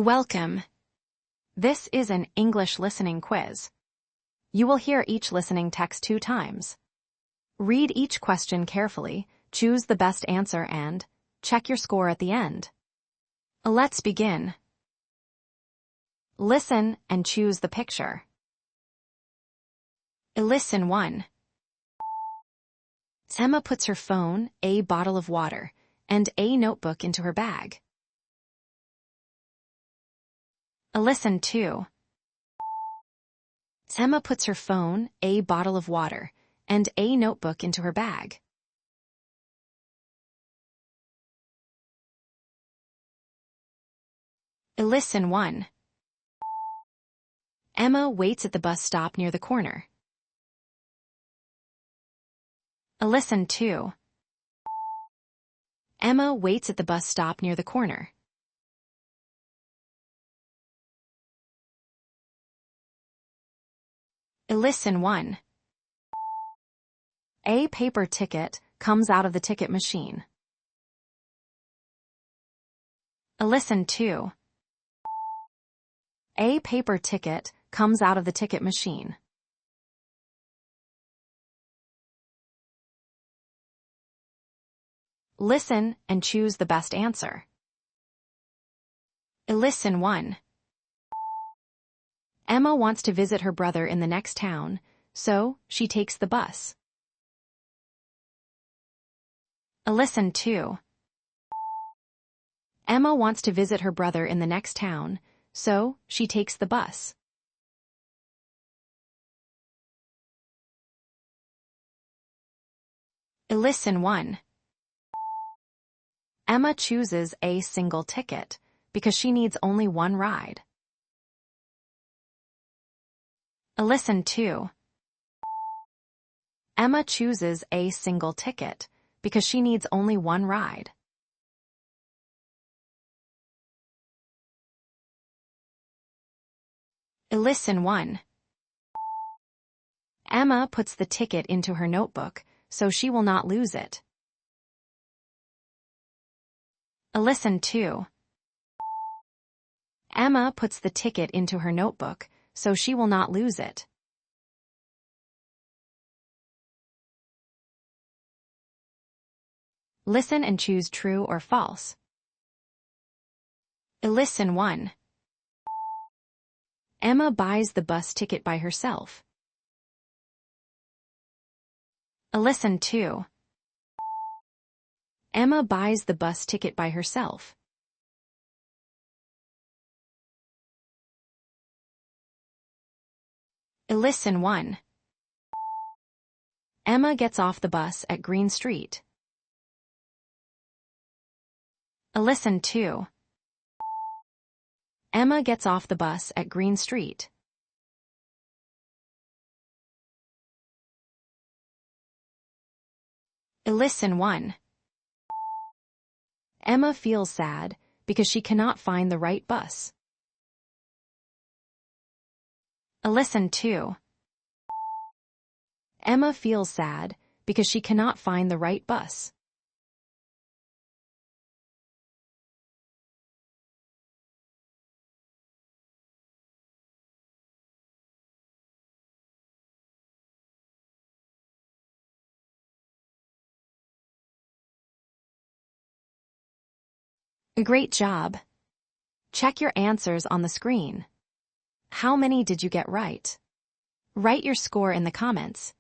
Welcome. This is an English listening quiz. You will hear each listening text 2 times. Read each question carefully, choose the best answer and check your score at the end. Let's begin. Listen and choose the picture. Listen 1. Emma puts her phone, a bottle of water, and a notebook into her bag. Listen 2. Emma puts her phone, a bottle of water, and a notebook into her bag. Listen 1. Emma waits at the bus stop near the corner. Listen 2. Emma waits at the bus stop near the corner. Listen 1. A paper ticket comes out of the ticket machine. Listen 2. A paper ticket comes out of the ticket machine. Listen and choose the best answer. Listen 1. Emma wants to visit her brother in the next town, so she takes the bus. Listen 2. Emma wants to visit her brother in the next town, so she takes the bus. Listen 1. Emma chooses a single ticket because she needs only one ride. Listen 2. Emma chooses a single ticket because she needs only one ride. Listen 1. Emma puts the ticket into her notebook so she will not lose it. Listen 2. Emma puts the ticket into her notebook so she will not lose it. Listen and choose true or false. Listen 1. Emma buys the bus ticket by herself. Listen 2. Emma buys the bus ticket by herself. Listen 1. Emma gets off the bus at Green Street. Listen 2. Emma gets off the bus at Green Street. Listen 1. Emma feels sad because she cannot find the right bus. Listen 2. Emma feels sad because she cannot find the right bus. Great job. Check your answers on the screen. How many did you get right? Write your score in the comments.